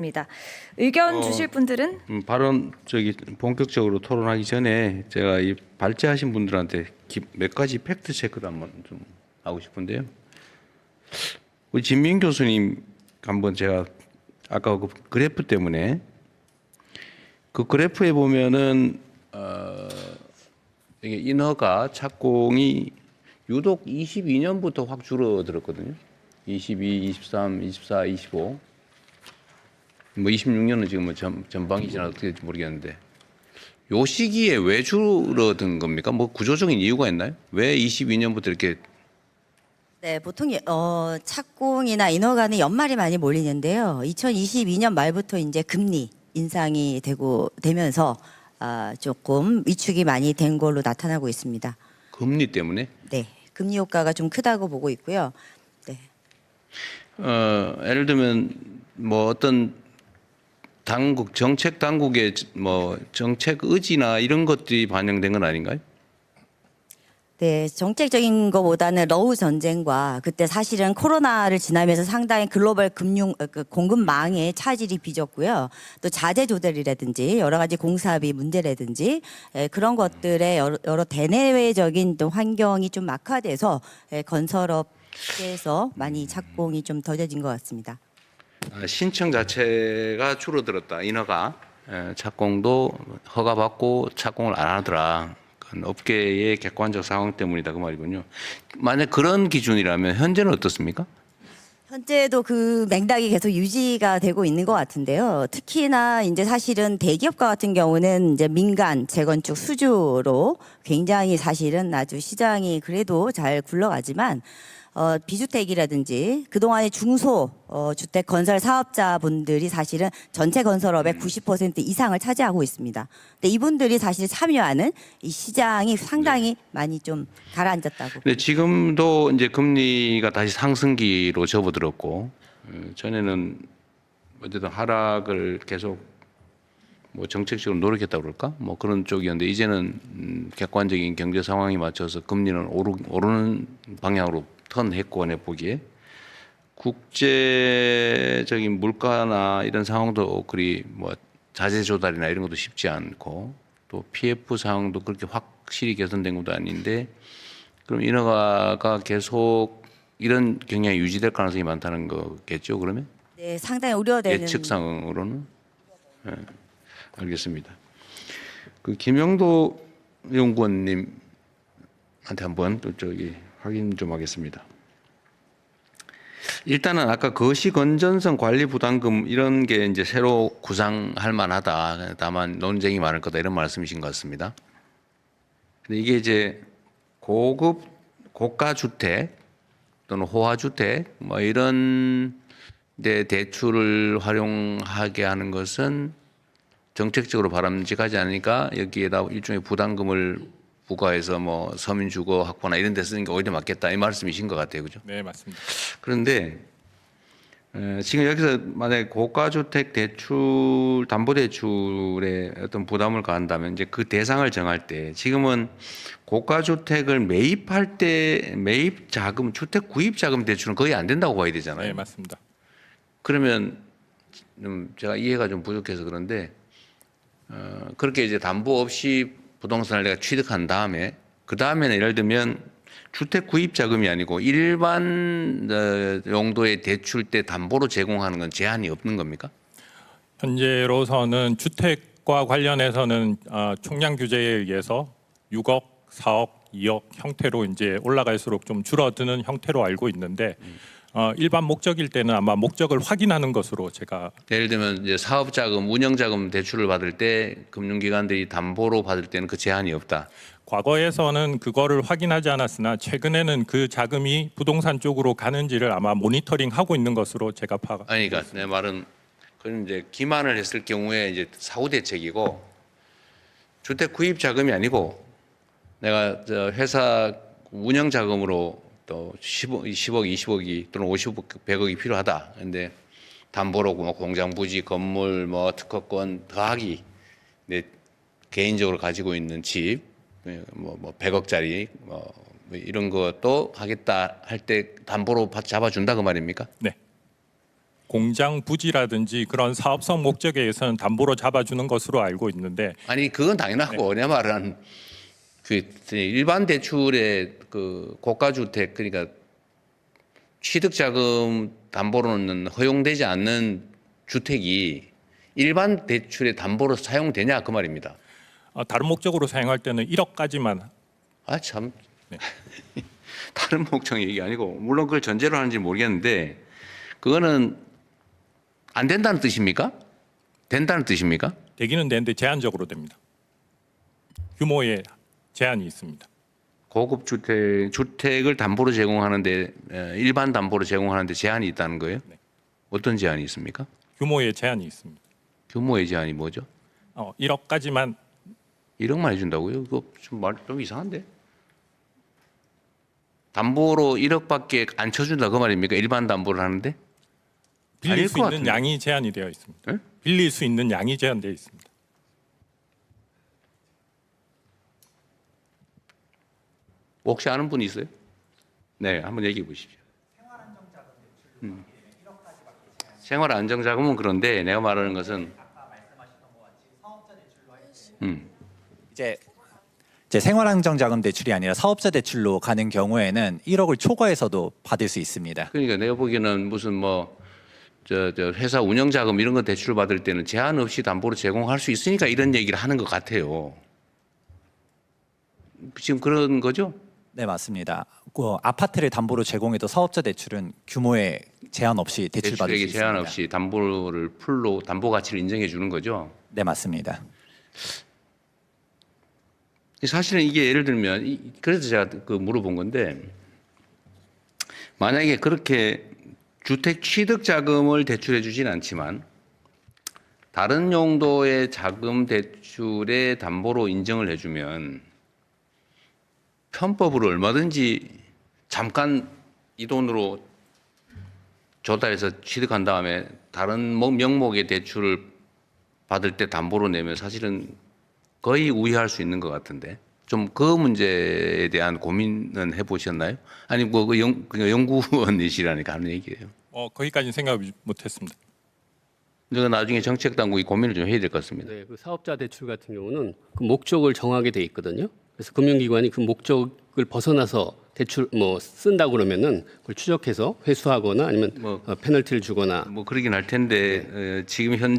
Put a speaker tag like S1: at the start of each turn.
S1: 입니다. 의견 주실 분들은
S2: 발언 본격적으로 토론하기 전에 제가 이 발제하신 분들한테 몇 가지 팩트 체크를 한번 좀 하고 싶은데요. 우리 진민 교수님 한번 제가 아까 그 그래프 때문에 그 그래프에 보면은 이게 인허가 착공이 유독 22년부터 확 줄어들었거든요. 22, 23, 24, 25. 뭐 26년은 지금 뭐 전방이 지나 어떻게 될지 모르겠는데 요 시기에 왜 줄어든 겁니까? 뭐 구조적인 이유가 있나요? 왜 22년부터 이렇게?
S3: 네, 보통 착공이나 인허가는 연말이 많이 몰리는데요. 2022년 말부터 이제 금리 인상이 되면서 조금 위축이 많이 된 걸로 나타나고 있습니다.
S2: 금리 때문에?
S3: 네, 금리 효과가 좀 크다고 보고 있고요. 네.
S2: 예를 들면 뭐 어떤 정책 당국의 뭐 정책 의지나 이런 것들이 반영된 건 아닌가요?
S3: 네, 정책적인 것보다는 러우 전쟁과 그때 사실은 코로나를 지나면서 상당히 글로벌 공급망의 차질이 빚었고요. 또 자재 조달이라든지 여러 가지 공사비 문제라든지 그런 것들의 여러 대내외적인 또 환경이 좀 악화돼서 건설업계에서 많이 착공이 좀 더뎌진 것 같습니다.
S2: 신청 자체가 줄어들었다. 인허가 착공도 허가받고 착공을 안 하더라. 그건 업계의 객관적 상황 때문이다 그 말이군요. 만약 그런 기준이라면 현재는 어떻습니까?
S3: 현재도 그 맥락이 계속 유지가 되고 있는 것 같은데요. 특히나 이제 사실은 대기업과 같은 경우는 이제 민간 재건축 수주로 굉장히 사실은 아주 시장이 그래도 잘 굴러가지만 비주택이라든지 그동안의 중소 주택 건설 사업자분들이 사실은 전체 건설업의 90% 이상을 차지하고 있습니다. 근데 이분들이 사실 참여하는 이 시장이 상당히 많이 좀 가라앉았다고.
S2: 근데 지금도 이제 금리가 다시 상승기로 접어들었고 전에는 어쨌든 하락을 계속 뭐 정책적으로 노력했다고 그럴까? 뭐 그런 쪽이었는데 이제는 객관적인 경제 상황에 맞춰서 금리는 오르는 방향으로 턴했고 내 보기에 국제적인 물가나 이런 상황도 그리 뭐 자재 조달이나 이런 것도 쉽지 않고 또 PF 상황도 그렇게 확실히 개선된 것도 아닌데 그럼 인허가가 계속 이런 경향이 유지될 가능성이 많다는 거겠죠? 그러면?
S3: 네, 상당히 우려되는
S2: 예측상으로는. 네, 알겠습니다. 그 김영도 연구원님한테 한번 또 확인 좀 하겠습니다. 일단은 아까 거시 건전성 관리 부담금 이런 게 이제 새로 구상할 만하다. 다만 논쟁이 많을 거다 이런 말씀이신 것 같습니다. 근데 이게 이제 고가 주택 또는 호화 주택 뭐 이런 데 대출을 활용하게 하는 것은 정책적으로 바람직하지 않으니까 여기에다 일종의 부담금을 부과해서 뭐 서민주거 확보나 이런 데 쓰는 게 오히려 맞겠다 이 말씀이신 것 같아요, 그죠?
S4: 네, 맞습니다.
S2: 그런데 지금 여기서 만약에 고가주택 대출 담보대출에 어떤 부담을 가한다면 이제 그 대상을 정할 때 지금은 고가주택을 매입할 때 매입 자금, 주택 구입 자금 대출은 거의 안 된다고 봐야 되잖아요.
S4: 네, 맞습니다.
S2: 그러면 제가 이해가 좀 부족해서 그런데 그렇게 이제 담보 없이 부동산을 내가 취득한 다음에 그 다음에는 예를 들면 주택 구입 자금이 아니고 일반 용도의 대출 때 담보로 제공하는 건 제한이 없는 겁니까?
S4: 현재로서는 주택과 관련해서는 총량 규제에 의해서 6억, 4억, 2억 형태로 이제 올라갈수록 좀 줄어드는 형태로 알고 있는데 일반 목적일 때는 아마 목적을 확인하는 것으로 제가
S2: 예를 들면 이제 사업 자금, 운영 자금 대출을 받을 때 금융기관들이 담보로 받을 때는 그 제한이 없다.
S4: 과거에서는 그거를 확인하지 않았으나 최근에는 그 자금이 부동산 쪽으로 가는지를 아마 모니터링하고 있는 것으로 제가 파악.
S2: 아니, 그러니까 내 말은 그건 이제 기만을 했을 경우에 이제 사후 대책이고 주택 구입 자금이 아니고 내가 회사 운영 자금으로 또 10억, 20억이 또는 50억, 100억이 필요하다. 근데 담보로 뭐 공장 부지, 건물, 뭐 특허권 더하기 내 개인적으로 가지고 있는 집, 뭐 100억짜리 뭐 이런 것도 하겠다 할 때 담보로 잡아준다 그 말입니까?
S4: 네. 공장 부지라든지 그런 사업성 목적에 의해서는 담보로 잡아주는 것으로 알고 있는데
S2: 아니 그건 당연하고 내 말은 그 일반 대출의 그 고가 주택 그러니까 취득 자금 담보로는 허용되지 않는 주택이 일반 대출의 담보로 사용되냐 그 말입니다.
S4: 다른 목적으로 사용할 때는 1억까지만.
S2: 아 참.
S4: 네.
S2: 다른 목적 얘기 아니고 물론 그걸 전제로 하는지 모르겠는데 그거는 안 된다는 뜻입니까? 된다는 뜻입니까?
S4: 되기는 되는데 제한적으로 됩니다. 규모에 제한이 있습니다.
S2: 고급 주택을 담보로 제공하는데 일반 담보로 제공하는데 제한이 있다는 거예요?
S4: 네.
S2: 어떤 제한이 있습니까?
S4: 규모에 제한이 있습니다.
S2: 규모의 제한이 뭐죠?
S4: 1억까지만.
S2: 1억만 해준다고요? 그거 좀 이상한데? 담보로 1억밖에 안 쳐준다 그 말입니까? 일반 담보를 하는데?
S4: 빌릴
S2: 아닐
S4: 수
S2: 것
S4: 있는
S2: 같은데.
S4: 양이 제한이 되어 있습니다.
S2: 네?
S4: 빌릴 수 있는 양이 제한되어 있습니다.
S2: 혹시 아는 분 있어요? 네, 한번 얘기해 보십시오. 생활 안정자금은 그런데 내가 말하는 것은
S5: 이제 생활안정자금 대출이 아니라 사업자 대출로 가는 경우에는 1억을 초과해서도 받을 수 있습니다.
S2: 그러니까 내가 보기에는 무슨 뭐 저 회사 운영 자금 이런 거 대출 받을 때는 제한 없이 담보로 제공할 수 있으니까 이런 얘기를 하는 것 같아요. 지금 그런 거죠?
S5: 네, 맞습니다. 아파트를 담보로 제공해도 사업자 대출은 규모에 제한 없이 대출 받을 수
S2: 대출액에
S5: 있습니다.
S2: 제한 없이 담보를 풀로 담보 가치를 인정해 주는 거죠.
S5: 네, 맞습니다.
S2: 사실은 이게 예를 들면 그래서 제가 그 물어본 건데 만약에 그렇게 주택 취득 자금을 대출해 주진 않지만 다른 용도의 자금 대출의 담보로 인정을 해주면 편법으로 얼마든지 잠깐 이 돈으로 조달해서 취득한 다음에 다른 명목의 대출을 받을 때 담보로 내면 사실은 거의 우회할 수 있는 것 같은데 좀 그 문제에 대한 고민은 해보셨나요? 아니 뭐 그 연구원이시라니까 하는 얘기예요.
S4: 거기까지는 생각 못했습니다.
S2: 제가 나중에 정책 당국이 고민을 좀 해야 될 것 같습니다.
S6: 네, 그 사업자 대출 같은 경우는 그 목적을 정하게 돼 있거든요. 그래서 금융기관이 그 목적을 벗어나서 대출 뭐 쓴다 그러면은 그걸 추적해서 회수하거나 아니면
S2: 뭐
S6: 페널티를 주거나
S2: 뭐 그러긴 할 텐데 지금 현